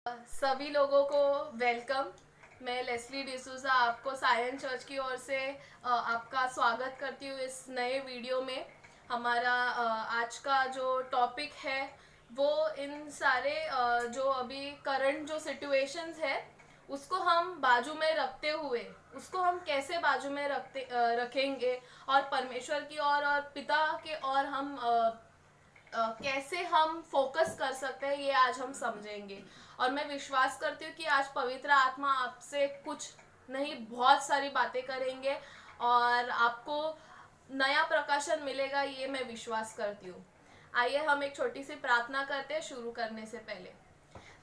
सभी लोगों को वेलकम। मैं लेस्ली डिसूजा आपको सायन चर्च की ओर से आपका स्वागत करती हूँ इस नए वीडियो में। हमारा आज का जो टॉपिक है वो इन सारे जो अभी करंट जो सिचुएशंस है उसको हम बाजू में रखते हुए उसको हम कैसे बाजू में रखेंगे और परमेश्वर की और पिता के और हम कैसे हम फोकस कर सकते हैं ये आज हम समझेंगे। और मैं विश्वास करती हूँ कि आज पवित्र आत्मा आपसे कुछ नहीं बहुत सारी बातें करेंगे और आपको नया प्रकाशन मिलेगा, ये मैं विश्वास करती हूँ। आइए हम एक छोटी सी प्रार्थना करते हैं शुरू करने से पहले।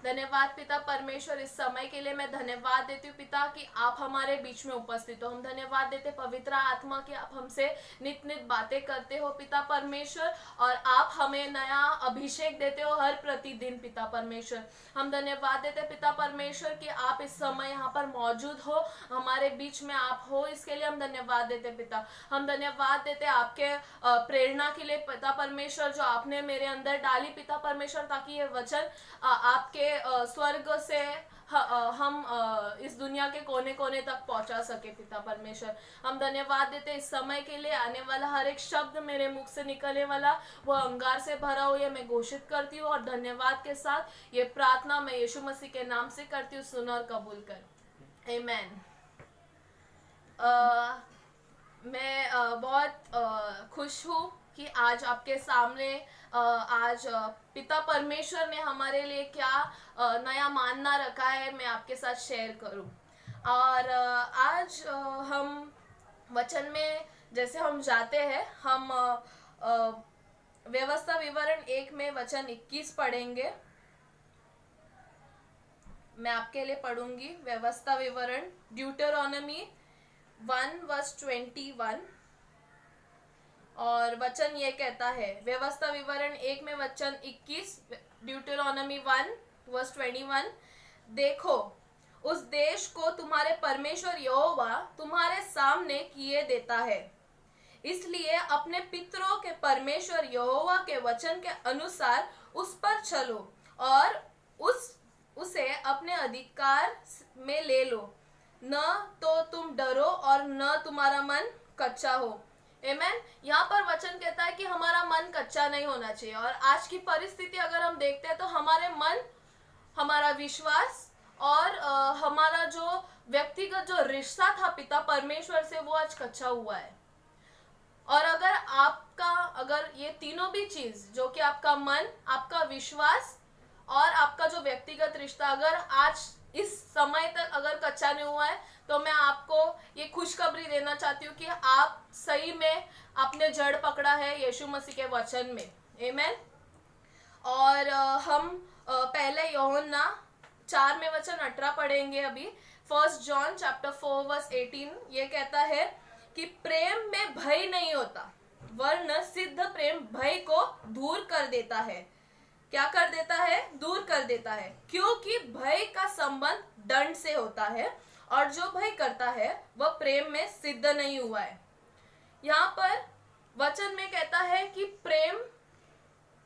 धन्यवाद पिता परमेश्वर, इस समय के लिए मैं धन्यवाद देती हूँ पिता कि आप हमारे बीच में उपस्थित हो। हम धन्यवाद देते पवित्र आत्मा कि आप हमसे नित नित बातें करते हो पिता परमेश्वर, और आप हमें नया अभिषेक देते हो हर प्रतिदिन पिता परमेश्वर। हम धन्यवाद देते पिता परमेश्वर कि आप इस समय यहाँ पर मौजूद हो, हमारे बीच में आप हो, इसके लिए हम धन्यवाद देते पिता। हम धन्यवाद देते आपके प्रेरणा के लिए पिता परमेश्वर जो आपने मेरे अंदर डाली पिता परमेश्वर, ताकि ये वचन आपके स्वर्ग से हम इस दुनिया के कोने कोने तक पहुंचा सके पिता परमेश्वर। हम धन्यवाद देते इस समय के लिए। आने वाला हर एक शब्द मेरे मुख से निकलने वाला वो अंगार से भरा हुआ मैं घोषित करती हूँ, और धन्यवाद के साथ ये प्रार्थना मैं यीशु मसीह के नाम से करती हूँ। सुन और कबूल कर, आमीन। मैं बहुत खुश हूँ कि आज आपके सामने आज पिता परमेश्वर ने हमारे लिए क्या नया मानना रखा है मैं आपके साथ शेयर करूं। और आज हम वचन में जैसे हम जाते हैं, हम व्यवस्था विवरण 1 में वचन 21 पढ़ेंगे। मैं आपके लिए पढ़ूंगी व्यवस्था विवरण ड्यूटरॉनमी 1:21, और वचन ये कहता है, व्यवस्था विवरण 1 में वचन 21, ड्यूटरॉनमी 1:21, देखो उस देश को तुम्हारे परमेश्वर यहोवा तुम्हारे सामने किए देता है, इसलिए अपने पितरों के परमेश्वर यहोवा के वचन के अनुसार उस पर चलो और उसे अपने अधिकार में ले लो, न तो तुम डरो और न तुम्हारा मन कच्चा हो। आमीन। यहाँ पर वचन कहता है कि हमारा मन कच्चा नहीं होना चाहिए। और आज की परिस्थिति अगर हम देखते हैं तो हमारे मन, हमारा विश्वास और हमारा जो व्यक्तिगत जो रिश्ता था पिता परमेश्वर से वो आज कच्चा हुआ है। और अगर ये तीनों भी चीज जो कि आपका मन, आपका विश्वास और आपका जो व्यक्तिगत रिश्ता अगर आज इस समय तक अगर कच्चा नहीं हुआ है, तो मैं आपको ये खुशखबरी देना चाहती हूँ कि आप सही में अपने जड़ पकड़ा है यीशु मसीह के वचन में। आमीन। और हम पहले यूहन्ना 4 में वचन 18 पढ़ेंगे अभी। 1 जॉन चैप्टर 4:18 ये कहता है कि प्रेम में भय नहीं होता, वरन सिद्ध प्रेम भय को दूर कर देता है। क्या कर देता है? दूर कर देता है, क्योंकि भय का संबंध दंड से होता है, और जो भय करता है वह प्रेम में सिद्ध नहीं हुआ है। यहाँ पर वचन में कहता है कि प्रेम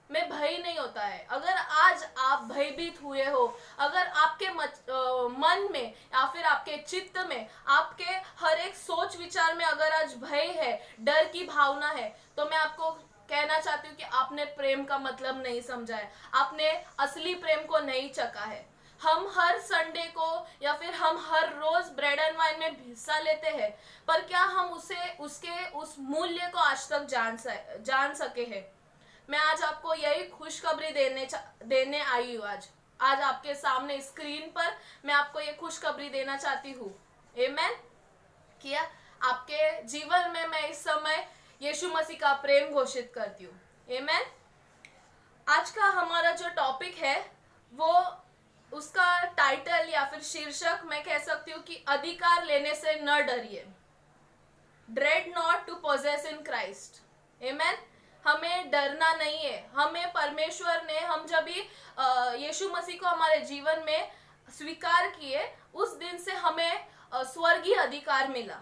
में भय नहीं होता है। अगर आज आप भयभीत हुए हो, अगर आपके मन में या फिर आपके चित्त में, आपके हर एक सोच विचार में अगर आज भय है, डर की भावना है, तो मैं आपको कहना चाहती हूँ कि आपने प्रेम का मतलब नहीं समझा है, आपने असली प्रेम को नहीं चखा है। हम हर संडे को या फिर हम हर रोज ब्रेड एंड वाइन में हिस्सा लेते हैं, पर क्या हम उस मूल्य को आज तक जान सके हैं? मैं आज आपको यही खुशखबरी देने आई हूँ। आज आपके सामने स्क्रीन पर मैं आपको ये खुशखबरी देना चाहती हूँ। आमीन। किया आपके जीवन में मैं इस समय यीशु मसीह का प्रेम घोषित करती हूँ। आमीन। आज का हमारा जो टॉपिक है वो, उसका टाइटल या फिर शीर्षक मैं कह सकती हूँ कि अधिकार लेने से न डरिए। Dread not to possess in Christ. आमीन। हमें डरना नहीं है। हमें परमेश्वर ने, हम जब भी यीशु मसीह को हमारे जीवन में स्वीकार किए, उस दिन से हमें स्वर्गीय अधिकार मिला,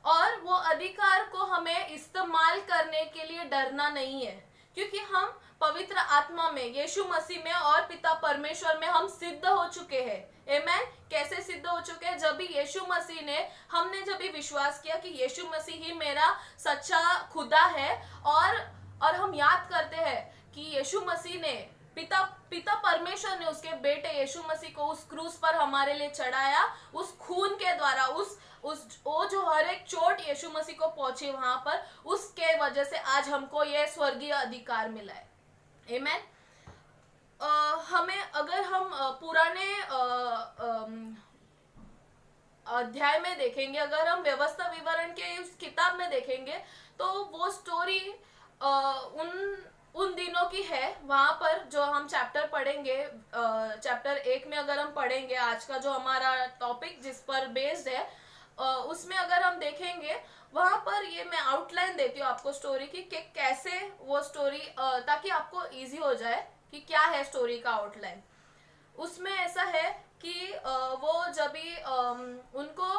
और वो अधिकार को हमें इस्तेमाल करने के लिए डरना नहीं है, क्योंकि हम पवित्र आत्मा में, यीशु मसीह में और पिता परमेश्वर में हम सिद्ध हो चुके हैं। आमेन। कैसे सिद्ध हो चुके हैं? जब भी यीशु मसीह ने, हमने जब भी विश्वास किया कि यीशु मसीह ही मेरा सच्चा खुदा है, और हम याद करते हैं कि यीशु मसीह ने, पिता परमेश्वर ने उसके बेटे यीशु मसीह को उस क्रूस पर हमारे लिए चढ़ाया, उस खून के द्वारा, वो जो हर एक चोट यीशु मसीह को पहुंची वहां पर, उसके वजह से आज हमको ये स्वर्गीय अधिकार मिला है। आमेन। हमें, अगर हम पुराने अध्याय में देखेंगे, अगर हम व्यवस्था विवरण के उस किताब में देखेंगे, तो वो स्टोरी उन दिनों की है। वहां पर जो हम चैप्टर पढ़ेंगे, चैप्टर 1 में अगर हम पढ़ेंगे, आज का जो हमारा टॉपिक जिस पर बेस्ड है, उसमें अगर हम देखेंगे, वहां पर ये मैं आउटलाइन देती हूँ आपको स्टोरी की, कि कैसे वो स्टोरी, ताकि आपको इजी हो जाए कि क्या है स्टोरी का आउटलाइन। उसमें ऐसा है कि वो जब भी उनको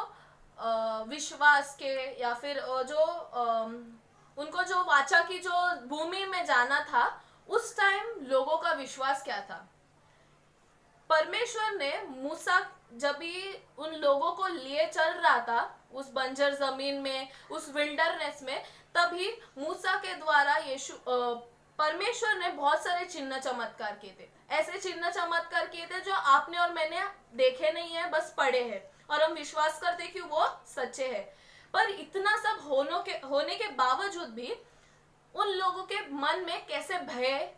विश्वास के, या फिर उनको जो वाचा की जो भूमि में जाना था, उस टाइम लोगों का विश्वास क्या था? परमेश्वर ने मूसा जब भी उन लोगों को लिए चल रहा था उस बंजर जमीन में, उस विल्डरनेस में, तभी मूसा के द्वारा परमेश्वर ने बहुत सारे चिन्ह चमत्कार किए थे। ऐसे चिन्ह चमत्कार किए थे जो आपने और मैंने देखे नहीं है, बस पढ़े हैं, और हम विश्वास करते कि वो सच्चे हैं। पर इतना सब होने के बावजूद भी उन लोगों के मन में कैसे भय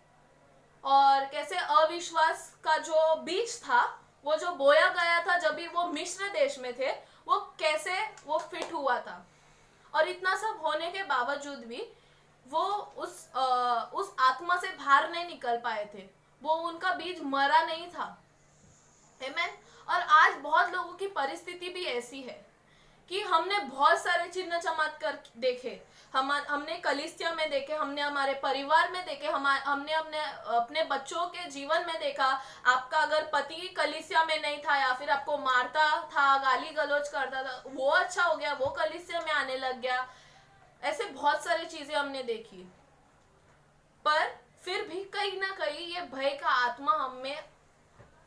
और कैसे अविश्वास का जो बीज था, वो जो बोया गया था जब भी वो मिस्र देश में थे, वो कैसे वो फिट हुआ था। और इतना सब होने के बावजूद भी वो उस आत्मा से बाहर नहीं निकल पाए थे, वो उनका बीज मरा नहीं था। आमेन। और आज बहुत लोगों की परिस्थिति भी ऐसी है कि हमने बहुत सारे चिन्ह चमत्कार देखे, हमने कलीसिया में देखे, हमने हमारे परिवार में देखे, हमने अपने बच्चों के जीवन में देखा। आपका अगर पति कलीसिया में नहीं था, या फिर आपको मारता था, गाली गलौज करता था, वो अच्छा हो गया, वो कलीसिया में आने लग गया। ऐसे बहुत सारी चीजें हमने देखी, पर फिर भी कहीं ना कहीं ये भय का आत्मा हम में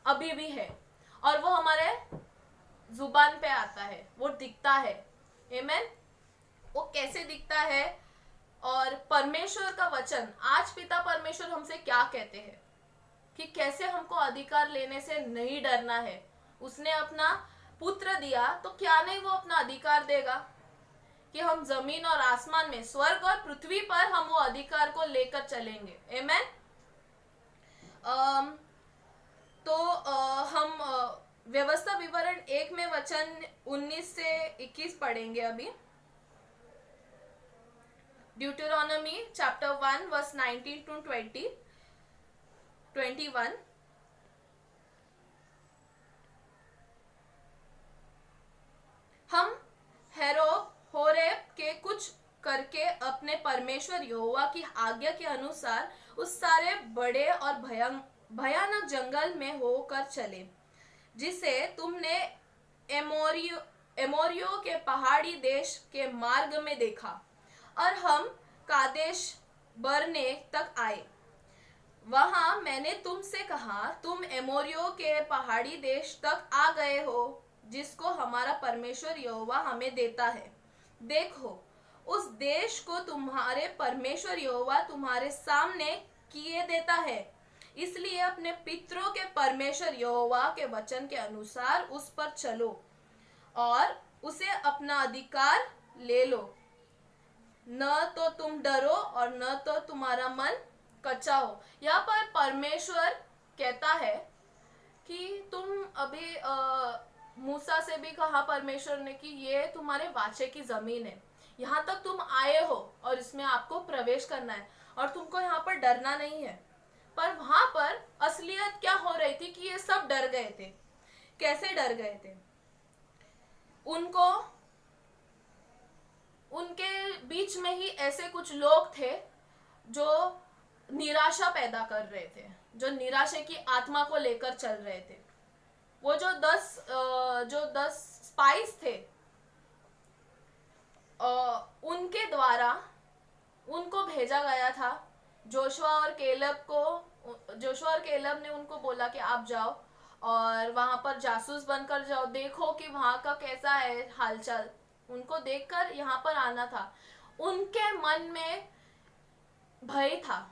अभी भी है, और वो हमारे जुबान पे आता है, वो दिखता है। आमेन। वो कैसे दिखता है? और परमेश्वर का वचन, आज पिता परमेश्वर हमसे क्या कहते हैं कि कैसे हमको अधिकार लेने से नहीं डरना है। उसने अपना पुत्र दिया, तो क्या नहीं वो अपना अधिकार देगा कि हम जमीन और आसमान में, स्वर्ग और पृथ्वी पर हम वो अधिकार को लेकर चलेंगे। आमेन। तो हम व्यवस्था विवरण 1 में वचन 19 से 21 पढ़ेंगे अभी। ड्यूटेरोनॉमी चैप्टर 1 वर्स 19 to 21। हम होरेब के कुछ करके अपने परमेश्वर यहोवा की आज्ञा के अनुसार उस सारे बड़े और भयानक जंगल में होकर चले, जिसे तुमने एमोरियो के पहाड़ी देश के मार्ग में देखा, और हम कादेश बरने तक आए। वहां मैंने तुमसे कहा, तुम एमोरियो के पहाड़ी देश तक आ गए हो, जिसको हमारा परमेश्वर यहोवा हमें देता है। देखो, उस देश को तुम्हारे परमेश्वर यहोवा तुम्हारे सामने किए देता है, इसलिए अपने पितरों के परमेश्वर यहोवा के वचन के अनुसार उस पर चलो और उसे अपना अधिकार ले लो। न तो तुम डरो और न तो तुम्हारा मन कच्चा हो। यहाँ पर परमेश्वर कहता है कि तुम अभी मूसा से भी कहा परमेश्वर ने कि ये तुम्हारे वाचे की जमीन है, यहाँ तक तुम आए हो और इसमें आपको प्रवेश करना है, और तुमको यहाँ पर डरना नहीं है। पर वहां पर असलियत क्या हो रही थी कि ये सब डर गए थे। कैसे डर गए थे? उनके बीच में ही ऐसे कुछ लोग थे जो निराशा पैदा कर रहे थे, जो निराशा की आत्मा को लेकर चल रहे थे। वो जो 10 स्पाइस थे, उनके द्वारा उनको भेजा गया था जोशुआ और केलब ने उनको बोला कि आप जाओ और वहां पर जासूस बनकर जाओ, देखो कि वहां का कैसा है हालचाल। उनको देखकर यहाँ पर आना था। उनके मन में भय था।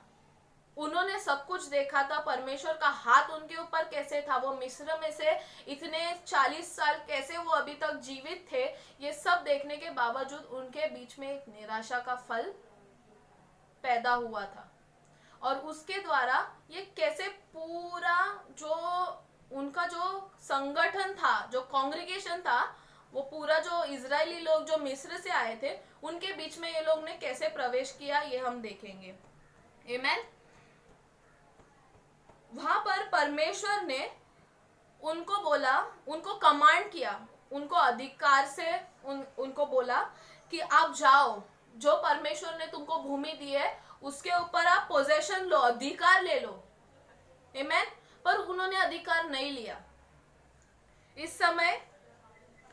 उन्होंने सब कुछ देखा था, परमेश्वर का हाथ उनके ऊपर कैसे था, वो मिस्र में से इतने 40 साल कैसे वो अभी तक जीवित थे। ये सब देखने के बावजूद उनके बीच में एक निराशा का फल पैदा हुआ था। और उसके द्वारा ये कैसे पूरा जो उनका जो संगठन था, जो कांग्रीगेशन था, वो पूरा जो इजरायली लोग जो मिस्र से आए थे उनके बीच में ये लोग ने कैसे प्रवेश किया, ये हम देखेंगे। आमेन। वहां पर परमेश्वर ने उनको बोला, उनको कमांड किया, उनको अधिकार से उनको बोला कि आप जाओ, जो परमेश्वर ने तुमको भूमि दी है उसके ऊपर आप पोजेशन लो, अधिकार ले लो। आमेन। पर उन्होंने अधिकार नहीं लिया। इस समय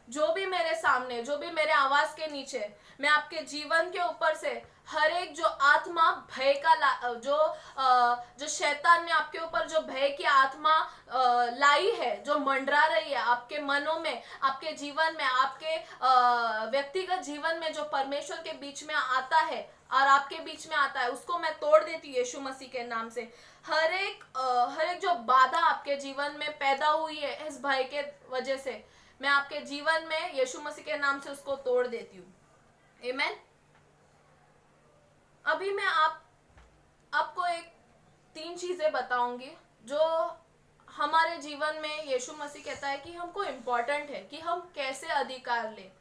जो भी मेरे सामने, जो भी मेरे आवाज के नीचे, मैं आपके जीवन के ऊपर से हर एक जो आत्मा भय का जो शैतान ने आपके ऊपर जो भय की आत्मा लाई है, जो मंडरा रही है आपके मनों में, आपके जीवन में, आपके व्यक्तिगत जीवन में, जो परमेश्वर के बीच में आता है और आपके बीच में आता है, उसको मैं तोड़ देती हूँ यीशु मसीह के नाम से। हर एक जो बाधा आपके जीवन में पैदा हुई है इस भय के वजह से, मैं आपके जीवन में यीशु मसीह के नाम से उसको तोड़ देती हूँ। आमेन। अभी मैं आपको एक 3 चीजें बताऊंगी जो हमारे जीवन में यीशु मसीह कहता है कि हमको इम्पोर्टेंट है कि हम कैसे अधिकार लें।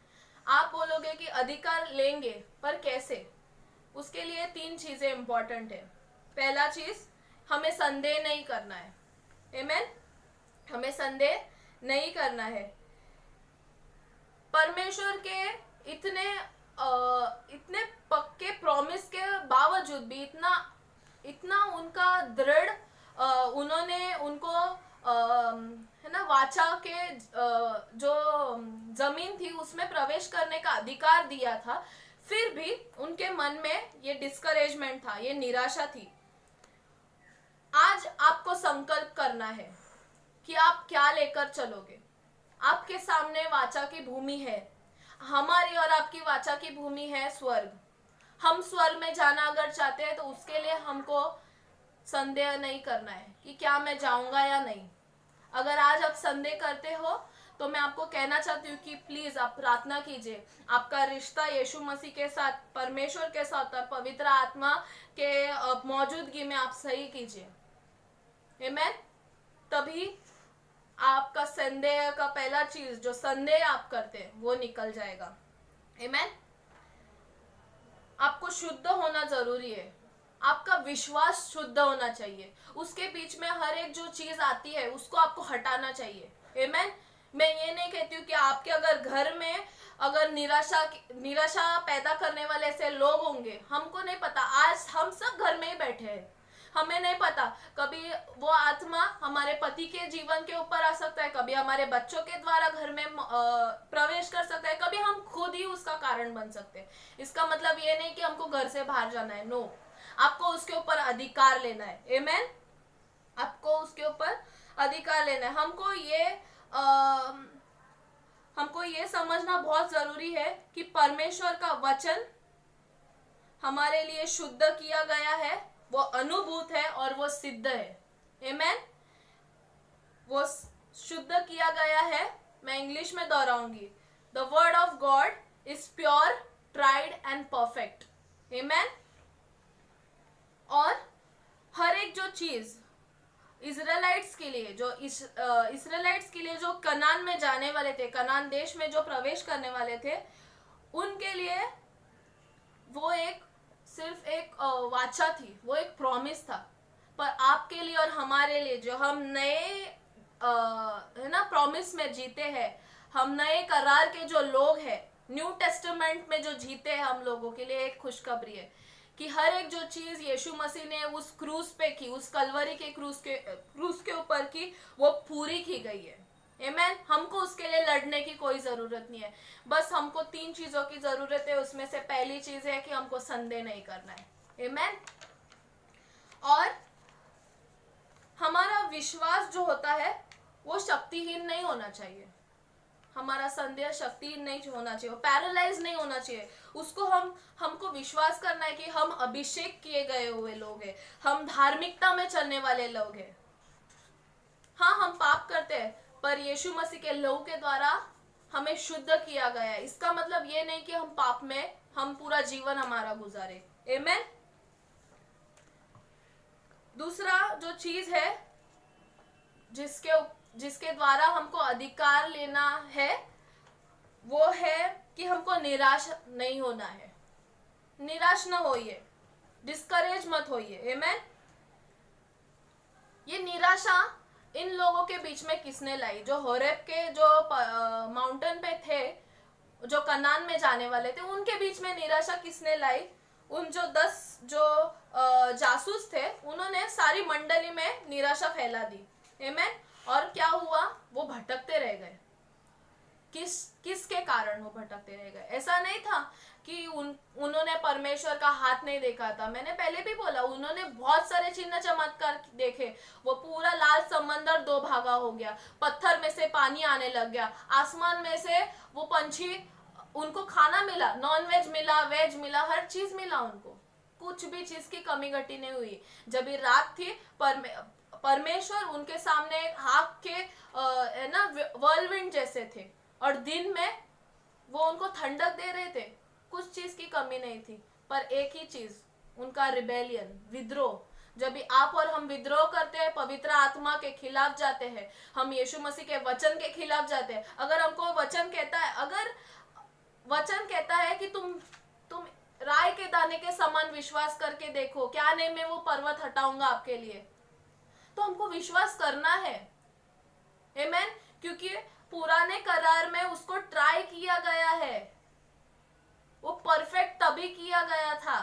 आप बोलोगे कि अधिकार लेंगे, पर कैसे? उसके लिए 3 चीजें इम्पोर्टेंट है। पहला चीज, हमें संदेह नहीं करना है। आमेन। हमें संदेह नहीं करना है। परमेश्वर के इतने पक्के प्रॉमिस के बावजूद भी इतना उनका दृढ़, उन्होंने उनको है ना वाचा के जो जमीन थी उसमें प्रवेश करने का अधिकार दिया था, फिर भी उनके मन में ये डिस्करेजमेंट था, ये निराशा थी। आज आपको संकल्प करना है कि आप क्या लेकर चलोगे। आपके सामने वाचा की भूमि है। हमारी और आपकी वाचा की भूमि है स्वर्ग। हम स्वर्ग में जाना अगर चाहते हैं तो उसके लिए हमको संदेह नहीं करना है कि क्या मैं जाऊंगा या नहीं। अगर आज आप संदेह करते हो तो मैं आपको कहना चाहती हूँ कि प्लीज आप प्रार्थना कीजिए, आपका रिश्ता यीशु मसीह के साथ, परमेश्वर के साथ और पवित्र आत्मा के मौजूदगी में आप सही कीजिए। आमेन। तभी आपका संदेह का पहला चीज, जो संदेह आप करते हैं, वो निकल जाएगा। आमेन। आपको शुद्ध होना जरूरी है। आपका विश्वास शुद्ध होना चाहिए। उसके बीच में हर एक जो चीज आती है उसको आपको हटाना चाहिए। आमेन। मैं ये नहीं कहती हूँ कि आपके अगर घर में अगर निराशा पैदा करने वाले ऐसे लोग होंगे, हमको नहीं पता। आज हम सब घर में ही बैठे हैं, हमें नहीं पता, कभी वो आत्मा हमारे पति के जीवन के ऊपर आ सकता है, कभी हमारे बच्चों के द्वारा घर में प्रवेश कर सकता है, कभी हम खुद ही उसका कारण बन सकते हैं। इसका मतलब ये नहीं कि हमको घर से बाहर जाना है। नो, आपको उसके ऊपर अधिकार लेना है। आमेन। आपको उसके ऊपर अधिकार लेना है। हमको ये समझना बहुत जरूरी है कि परमेश्वर का वचन हमारे लिए शुद्ध किया गया है, वो अनुभूत है और वो सिद्ध है। आमेन। वो शुद्ध किया गया है। मैं इंग्लिश में दोहराऊंगी, the word of God is pure, tried and perfect. Amen. और हर एक जो चीज इजराइलाइट्स के लिए जो कनान में जाने वाले थे, कनान देश में जो प्रवेश करने वाले थे, उनके लिए वो सिर्फ एक वाचा थी, वो एक प्रॉमिस था। पर आपके लिए और हमारे लिए, जो हम नए है ना प्रॉमिस में जीते हैं, हम नए करार के जो लोग हैं, न्यू टेस्टामेंट में जो जीते हैं, हम लोगों के लिए एक खुशखबरी है कि हर एक जो चीज यीशु मसीह ने उस क्रूस पे की, उस कलवरी के क्रूस के ऊपर की, वो पूरी की गई है। आमेन। हमको उसके लिए लड़ने की कोई जरूरत नहीं है। बस हमको 3 चीजों की जरूरत है। उसमें से पहली चीज है कि हमको संदेह नहीं करना है। आमेन। और हमारा विश्वास जो होता है वो शक्तिहीन नहीं होना चाहिए, हमारा संदेह शक्तिहीन नहीं होना चाहिए, पैरालाइज नहीं होना चाहिए। उसको हमको विश्वास करना है कि हम अभिषेक किए गए हुए लोग हैं, हम धार्मिकता में चलने वाले लोग हैं। हाँ, हम पाप करते हैं, पर यीशु मसीह के लहू के द्वारा हमें शुद्ध किया गया है। इसका मतलब ये नहीं कि हम पाप में हम पूरा जीवन हमारा गुजारे। आमीन। दूसरा जो चीज है जिसके द्वारा हमको अधिकार लेना है वो है कि हमको निराश नहीं होना है। निराश ना होइए, डिस्करेज मत होइए। आमीन। ये निराशा इन लोगों के बीच में किसने लाई? जो होरेब के जो माउंटेन पे थे, जो कनान में जाने वाले थे, उनके बीच में निराशा किसने लाई? उन जो 10 जो जासूस थे, उन्होंने सारी मंडली में निराशा फैला दी। आमीन। और क्या हुआ? वो भटकते रह गए। किसके कारण वो भटकते रह गए? ऐसा नहीं था कि उन्होंने परमेश्वर का हाथ नहीं देखा था। मैंने पहले भी बोला, उन्होंने बहुत सारे चिन्ह चमत्कार देखे। वो पूरा लाल समंदर 2 भागा हो गया, पत्थर में से पानी आने लग गया, आसमान में से वो पंछी, उनको खाना मिला, नॉन वेज मिला, वेज मिला, हर चीज मिला उनको, कुछ भी चीज की कमी घटी नहीं हुई। जब ये रात थी, परमेश्वर उनके सामने आग के है ना व्हर्लविंड जैसे थे, और दिन में वो उनको ठंडक दे रहे थे, कुछ चीज की कमी नहीं थी। पर एक ही चीज, उनका रिबेलियन, विद्रोह। जब भी आप और हम विद्रोह करते हैं, पवित्र आत्मा के खिलाफ जाते हैं, हम यीशु मसीह के वचन के खिलाफ जाते हैं। अगर हमको वचन कहता है, अगर वचन कहता है कि तुम राय के दाने के समान विश्वास करके देखो, क्या नहीं मैं वो पर्वत हटाऊंगा आपके लिए, तो हमको विश्वास करना है। आमीन। क्योंकि पुराने करार में उसको ट्राई किया गया है, वो परफेक्ट तभी किया गया था।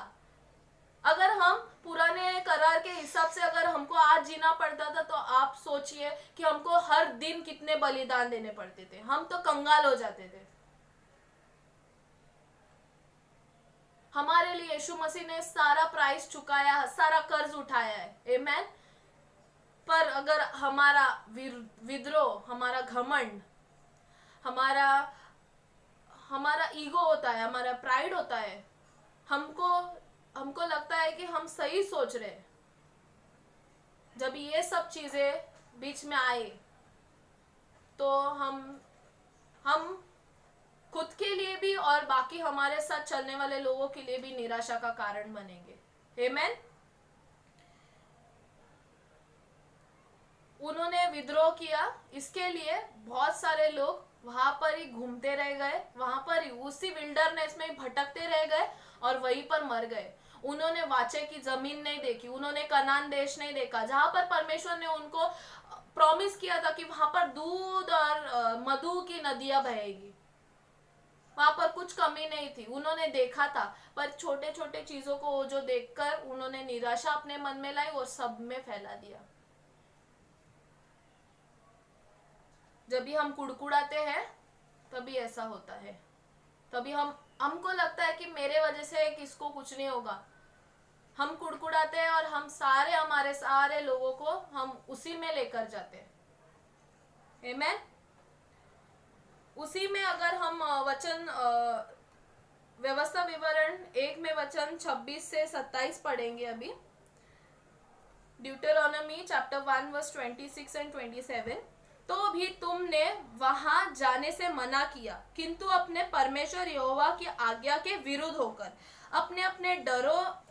अगर हम पुराने करार के हिसाब से अगर हमको आज जीना पड़ता था, तो आप सोचिए कि हमको हर दिन कितने बलिदान देने पड़ते थे, हम तो कंगाल हो जाते थे। हमारे लिए यीशु मसीह ने सारा प्राइस चुकाया, सारा कर्ज उठाया है। आमीन। पर अगर हमारा विद्रोह, हमारा घमंड, हमारा ईगो होता है, हमारा प्राइड होता है, हमको लगता है कि हम सही सोच रहे, जब ये सब चीजें बीच में आए तो हम खुद के लिए भी और बाकी हमारे साथ चलने वाले लोगों के लिए भी निराशा का कारण बनेंगे। आमीन। उन्होंने विद्रोह किया, इसके लिए बहुत सारे लोग वहां पर ही घूमते रह गए, वहां पर ही उसी विल्डरनेस में भटकते रह गए और वहीं पर मर गए। उन्होंने वाचे की जमीन नहीं देखी, उन्होंने कनान देश नहीं देखा, जहां पर परमेश्वर ने उनको प्रॉमिस किया था कि वहां पर दूध और मधु की नदियां बहेगी। वहां पर कुछ कमी नहीं थी, उन्होंने देखा था, पर छोटे छोटे चीजों को जो देखकर उन्होंने निराशा अपने मन में लाई और सब में फैला दिया। जब भी हम कुड़कुड़ाते हैं तभी ऐसा होता है, तभी हमको लगता है कि मेरे वजह से किसको कुछ नहीं होगा। हम कुड़कुड़ाते हैं और हमारे सारे लोगों को हम उसी में लेकर जाते हैं। आमीन। उसी में अगर हम वचन व्यवस्था विवरण 1 में वचन 26 से 27 पढ़ेंगे अभी। ड्यूटेरोनॉमी चैप्टर 1 वर्स 26 एंड 27। तो भी तुमने वहां जाने से मना किया, किंतु अपने परमेश्वर यहोवा की आज्ञा के विरुद्ध होकर अपने अपने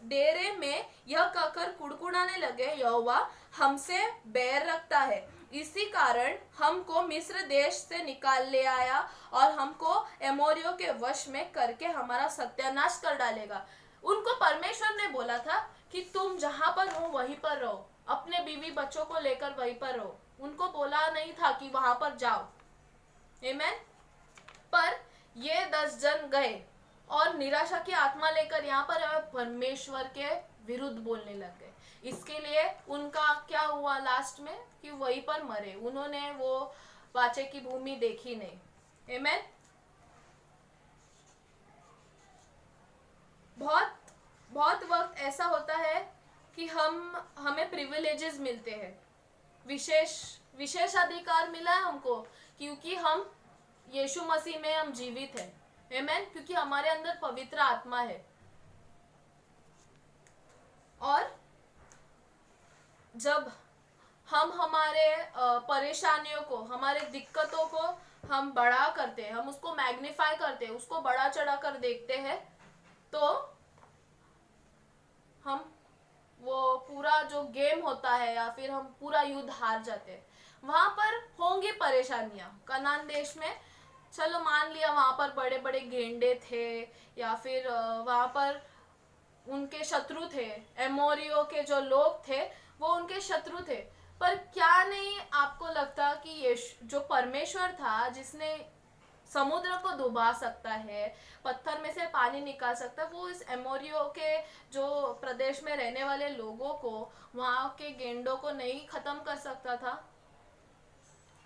डेरे में यह कहकर कुड़कुड़ाने लगे, यहोवा हमसे बैर रखता है, इसी कारण हमको मिस्र देश से निकाल ले आया और हमको एमोरियों के वश में करके हमारा सत्यानाश कर डालेगा। उनको परमेश्वर ने बोला था कि तुम जहां पर हो वहीं पर रहो, अपने बीवी बच्चों को लेकर वहीं पर रहो। उनको बोला नहीं था कि वहां पर जाओ। आमीन। पर ये 10 जन गए और निराशा की आत्मा लेकर यहाँ पर परमेश्वर के विरुद्ध बोलने लग गए। इसके लिए उनका क्या हुआ लास्ट में कि वहीं पर मरे, उन्होंने वो वाचे की भूमि देखी नहीं। आमीन। बहुत वक्त ऐसा होता है कि हमें प्रिविलेजेस मिलते हैं, विशेष अधिकार मिला है हमको, क्योंकि हम यीशु मसीह में हम जीवित हैं, आमेन, क्योंकि हमारे अंदर पवित्र आत्मा है। और जब हम हमारे परेशानियों को, हमारे दिक्कतों को हम बड़ा करते हैं, हम उसको मैग्नीफाई करते हैं, उसको बड़ा चढ़ा कर देखते हैं, तो हम वो पूरा जो गेम होता है या फिर हम पूरा युद्ध हार जाते हैं। वहां पर होंगी परेशानियां कनान देश में। चलो मान लिया वहां पर बड़े बड़े गेंडे थे या फिर वहां पर उनके शत्रु थे, एमोरियो के जो लोग थे वो उनके शत्रु थे। पर क्या नहीं आपको लगता कि ये जो परमेश्वर था, जिसने समुद्र को डुबा सकता है, पत्थर में से पानी निकाल सकता है, वो इस एमोरियो के जो प्रदेश में रहने वाले लोगों को, वहां के गेंडों को नहीं खत्म कर सकता था?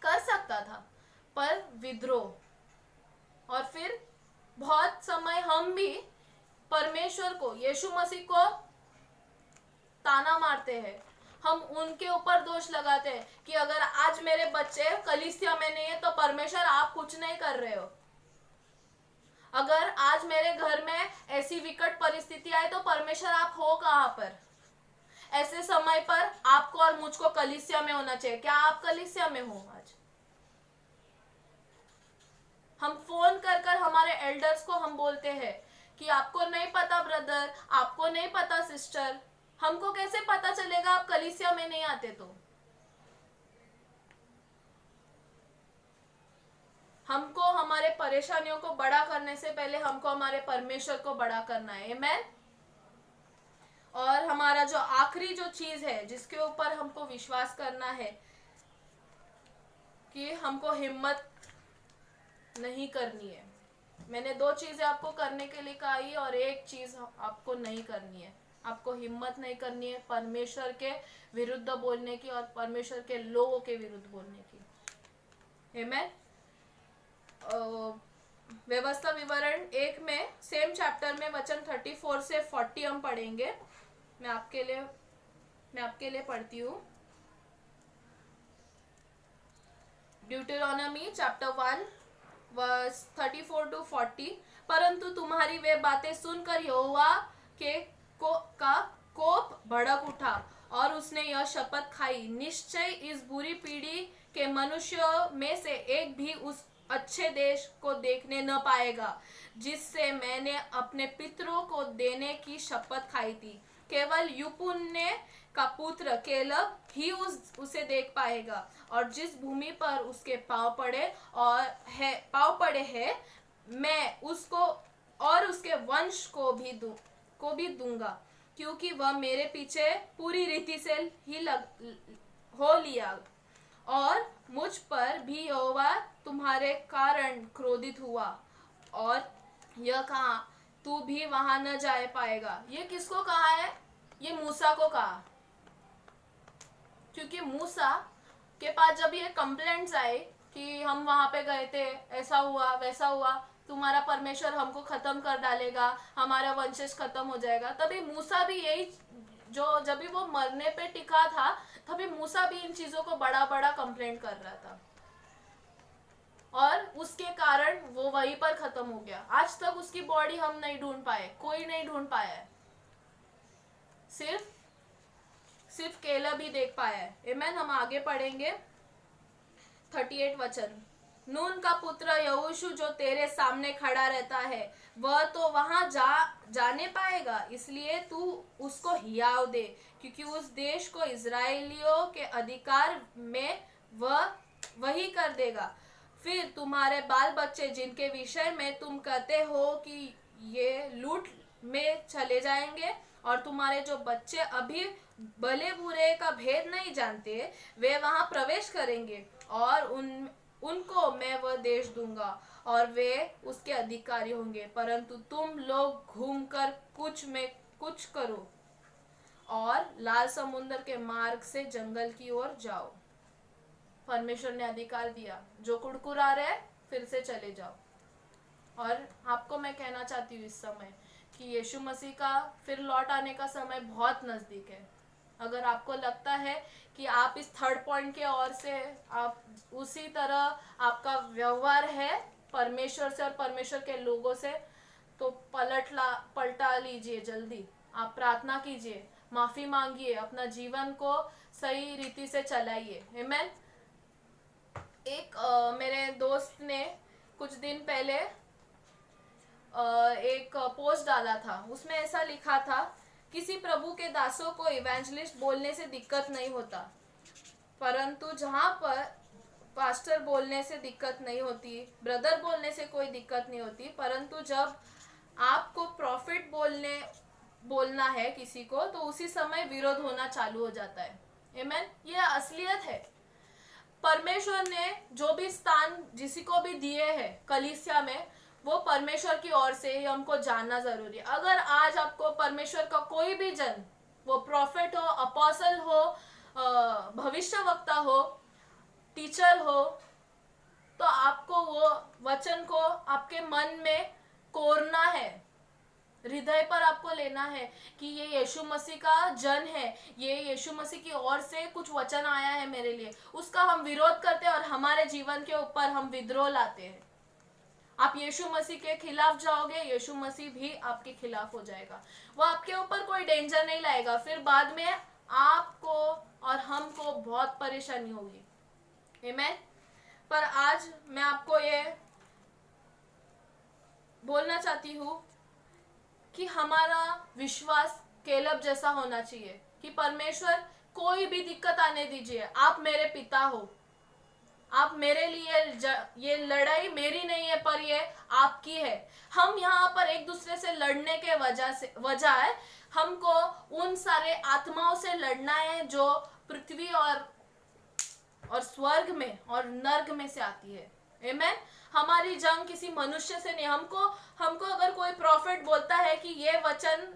कर सकता था, पर विद्रोह। और फिर बहुत समय हम भी परमेश्वर को, यीशु मसीह को ताना मारते हैं, हम उनके ऊपर दोष लगाते हैं कि अगर आज मेरे बच्चे कलीसिया में नहीं है तो परमेश्वर आप कुछ नहीं कर रहे हो। अगर आज मेरे घर में ऐसी विकट परिस्थिति आए तो परमेश्वर आप हो कहां पर? ऐसे समय पर आपको और मुझको कलीसिया में होना चाहिए। क्या आप कलीसिया में हो आज? हम फोन कर हमारे एल्डर्स को हम बोलते हैं कि आपको नहीं पता ब्रदर, आपको नहीं पता सिस्टर, हमको कैसे पता चलेगा आप कलीसिया में नहीं आते? तो हमको हमारे परेशानियों को बड़ा करने से पहले हमको हमारे परमेश्वर को बड़ा करना है, आमेन। और हमारा जो आखिरी जो चीज है जिसके ऊपर हमको विश्वास करना है कि हमको हिम्मत नहीं करनी है। मैंने 2 चीजें आपको करने के लिए कही और एक चीज आपको नहीं करनी है। आपको हिम्मत नहीं करनी है परमेश्वर के विरुद्ध बोलने की और परमेश्वर के लोगों के विरुद्ध बोलने की, आमेन। व्यवस्था विवरण 1 में सेम चैप्टर में वचन 34 से 40 हम पढ़ेंगे। मैं आपके लिए पढ़ती हूँ। ड्यूटेरोनॉमी चैप्टर 1 वर्स 34 टू 40। परंतु तुम्हारी वे बातें सुनकर यहोवा का कोप भड़क उठा और उसने यह शपथ खाई, निश्चय इस बुरी पीढ़ी के मनुष्यों में से एक भी उस अच्छे देश को देखने न पाएगा जिससे मैंने अपने पितरों को देने की शपथ खाई थी। केवल यूपुन्ने का पुत्र केलब ही उसे देख पाएगा, और जिस भूमि पर उसके पांव पड़े हैं मैं उसको और उसके वंश को भी दूंगा, क्योंकि वह मेरे पीछे पूरी रीति से ही हो लिया, और मुझ पर भी यहोवा तुम्हारे कारण क्रोधित हुआ और यह कहा तू भी वहां न जा पाएगा। ये किसको कहा है? ये मूसा को कहा, क्योंकि मूसा के पास जब ये कंप्लेंट्स आए कि हम वहां पे गए थे, ऐसा हुआ वैसा हुआ, तुम्हारा परमेश्वर हमको खत्म कर डालेगा, हमारा वंशज खत्म हो जाएगा, तभी मूसा भी यही जब भी वो मरने पे टिका था तभी मूसा भी इन चीजों को बड़ा बड़ा कंप्लेंट कर रहा था, और उसके कारण वो वहीं पर खत्म हो गया। आज तक उसकी बॉडी हम नहीं ढूंढ पाए, कोई नहीं ढूंढ पाया है, सिर्फ केलब ही देख पाया है, आमेन। हम आगे पढ़ेंगे 38 वचन। नून का पुत्र यहोशू जो तेरे सामने खड़ा रहता है वह तो वहां जाने पाएगा, इसलिए तू उसको हियाव दे, क्योंकि उस देश को इजराइलियों के अधिकार में वही कर देगा। फिर तुम्हारे बाल बच्चे जिनके विषय में तुम कहते हो कि ये लूट में चले जाएंगे, और तुम्हारे जो बच्चे अभी भले बुरे का भेद नहीं जानते, वे वहां प्रवेश करेंगे, और उनको मैं वह देश दूंगा और वे उसके अधिकारी होंगे। परंतु तुम लोग घूमकर कुछ करो और लाल समुद्र के मार्ग से जंगल की ओर जाओ। परमेश्वर ने अधिकार दिया, जो कुड़कुड़ा रहे फिर से चले जाओ। और आपको मैं कहना चाहती हूँ इस समय कि यीशु मसीह का फिर लौट आने का समय बहुत नजदीक है, अगर आपको लगता है कि आप इस थर्ड पॉइंट के ओर से आप उसी तरह आपका व्यवहार है परमेश्वर से और परमेश्वर के लोगों से, तो पलटा लीजिए जल्दी। आप प्रार्थना कीजिए, माफी मांगिए, अपना जीवन को सही रीति से चलाइए। आमीन। एक मेरे दोस्त ने कुछ दिन पहले एक पोस्ट डाला था, उसमें ऐसा लिखा था, किसी प्रभु के दासों को इवेंजलिस्ट बोलने से दिक्कत नहीं होता, परंतु जहां पर पास्टर बोलने से दिक्कत नहीं होती, ब्रदर बोलने से कोई दिक्कत नहीं होती, परंतु जब आपको प्रॉफिट बोलना है किसी को, तो उसी समय विरोध होना चालू हो जाता है। आमीन। ये असलियत है। परमेश्वर ने जो भी स्थान जिसी को भी दिए हैं कलीसिया में, वो परमेश्वर की ओर से ही हमको जानना जरूरी है। अगर आज आपको परमेश्वर का कोई भी जन, वो प्रॉफिट हो, अपोस्टल हो, भविष्यवक्ता हो, टीचर हो, तो आपको वो वचन को आपके मन में कोरना है, हृदय पर आपको लेना है कि ये यीशु मसीह का जन है, ये यीशु मसीह की ओर से कुछ वचन आया है मेरे लिए, उसका हम विरोध करते हैं और हमारे जीवन के ऊपर हम विद्रोह लाते हैं। आप यीशु मसीह के खिलाफ जाओगे, यीशु मसीह भी आपके खिलाफ हो जाएगा। वो आपके ऊपर कोई डेंजर नहीं लाएगा, फिर बाद में आपको और हमको बहुत परेशानी होगी। आमीन। पर आज मैं आपको ये बोलना चाहती हूँ कि हमारा विश्वास केलब जैसा होना चाहिए कि परमेश्वर कोई भी दिक्कत आने दीजिए, आप मेरे पिता हो, आप मेरे लिए ये लड़ाई मेरी नहीं है पर ये आपकी है। हम यहाँ पर एक दूसरे से लड़ने के वजह हमको उन सारे आत्माओं से लड़ना है जो पृथ्वी और स्वर्ग में और नर्क में से आती है। आमीन। हमारी जंग किसी मनुष्य से नहीं। हमको अगर कोई प्रॉफिट बोलता है कि ये वचन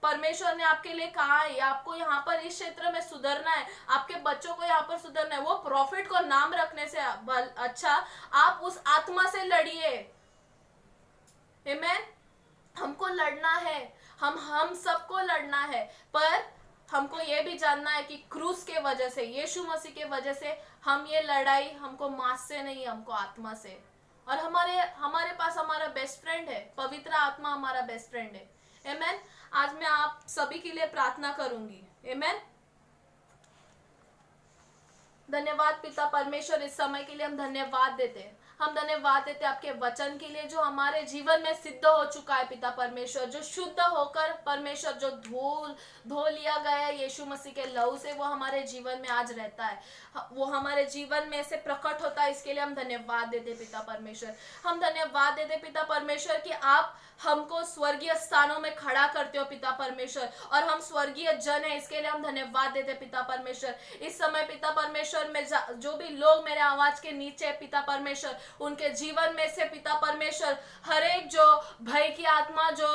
परमेश्वर ने आपके लिए कहा है, आपको यहाँ पर इस क्षेत्र में सुधरना है, आपके बच्चों को यहाँ पर सुधरना है, वो प्रॉफिट को नाम रखने से अच्छा आप उस आत्मा से लड़िए। आमीन। हमको लड़ना है, हम सबको लड़ना है, पर हमको ये भी जानना है कि क्रूस के वजह से, यीशु मसीह के वजह से हम ये लड़ाई हमको मांस से नहीं, हमको आत्मा से। और हमारे पास हमारा बेस्ट फ्रेंड है, पवित्र आत्मा हमारा बेस्ट फ्रेंड है। आमीन। आज मैं आप सभी के लिए प्रार्थना करूंगी। आमीन। धन्यवाद पिता परमेश्वर, इस समय के लिए हम धन्यवाद देते हैं। हम धन्यवाद देते आपके वचन के लिए जो हमारे जीवन में सिद्ध हो चुका है पिता परमेश्वर, जो शुद्ध होकर परमेश्वर जो धो लिया गया है यीशु मसीह के लहू से, वो हमारे जीवन में आज रहता है, वो हमारे जीवन में से प्रकट होता है। इसके लिए हम धन्यवाद देते पिता परमेश्वर। हम धन्यवाद देते पिता परमेश्वर कि आप हमको स्वर्गीय स्थानों में खड़ा करते हो पिता परमेश्वर, और हम स्वर्गीय जन है। इसके लिए हम धन्यवाद देते पिता परमेश्वर। इस समय पिता परमेश्वर में जो भी लोग मेरे आवाज के नीचे पिता परमेश्वर, उनके जीवन में से पिता परमेश्वर हर एक जो भय की आत्मा जो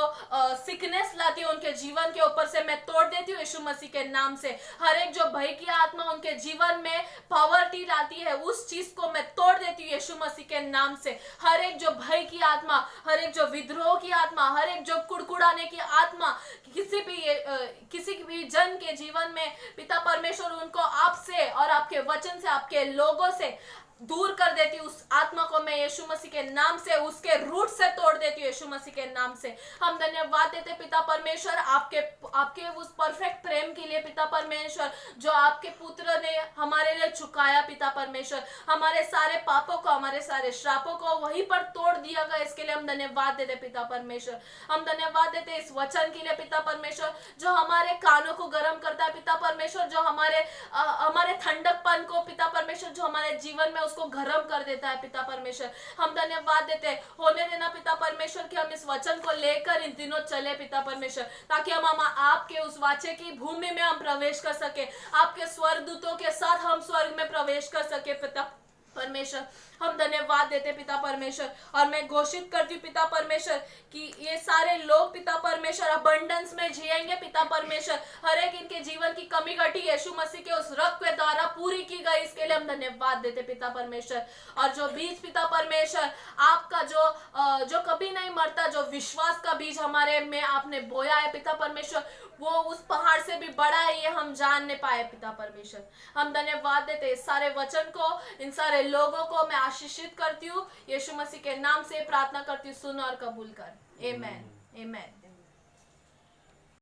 सिकनेस लाती है उनके जीवन के ऊपर से मैं तोड़ देती हूँ यीशु मसीह के नाम से। हर एक जो भय की आत्मा उनके जीवन में पॉवर्टी लाती है उस चीज को मैं तोड़ देती हूँ यीशु मसीह के नाम से। हर एक जो भय की आत्मा, हर एक जो विद्रोह की आत्मा, हर एक जो कुड़कुड़ाने की आत्मा किसी भी जन के जीवन में पिता परमेश्वर, उनको आपसे और आपके वचन से, आपके लोगों से दूर कर देती हूँ। उस आत्मा को मैं यीशु मसीह के नाम से उसके रूट से तोड़ देती हूँ यीशु मसीह के नाम से। हम धन्यवाद देते पिता परमेश्वर आपके उस परफेक्ट प्रेम के लिए पिता परमेश्वर, जो आपके पुत्र ने हमारे लिए चुकाया पिता परमेश्वर। हमारे सारे पापों को, हमारे सारे श्रापों को वहीं पर तोड़ दिया गया। इसके लिए हम धन्यवाद देते पिता परमेश्वर। हम धन्यवाद देते इस वचन के लिए पिता परमेश्वर, जो हमारे कानों को गर्म करता है पिता परमेश्वर, जो हमारे ठंडकपन को पिता परमेश्वर, जो हमारे जीवन में उसको गर्म कर देता है पिता परमेश्वर। हम धन्यवाद देते हैं। होने देना पिता परमेश्वर कि हम इस वचन को लेकर इन दिनों चले पिता परमेश्वर, ताकि हम आपके उस वाचे की भूमि में हम प्रवेश कर सके, आपके स्वर्गदूतों के साथ हम स्वर्ग में प्रवेश कर सके पिता परमेश्वर। हम धन्यवाद देते पिता परमेश्वर, और मैं घोषित करती हूँ पिता परमेश्वर कि ये सारे लोग पिता परमेश्वर अबंडेंस में जिएंगे पिता परमेश्वर। हर एक इनके जीवन की कमी घटी यीशु मसीह के उस रक्त के द्वारा पूरी की गई। इसके लिए हम धन्यवाद देते पिता परमेश्वर। और जो बीज पिता परमेश्वर आपका जो कभी नहीं मरता, जो विश्वास का बीज हमारे में आपने बोया है पिता परमेश्वर, वो उस पहाड़ से भी बड़ा है, ये हम जान नहीं पाए पिता परमेश्वर। हम धन्यवाद देते इस सारे वचन को, इन सारे लोगों को मैं आशीषित करती हूँ, यीशु मसीह के नाम से प्रार्थना करती हूँ, सुन और कबूल कर। आमेन, आमेन।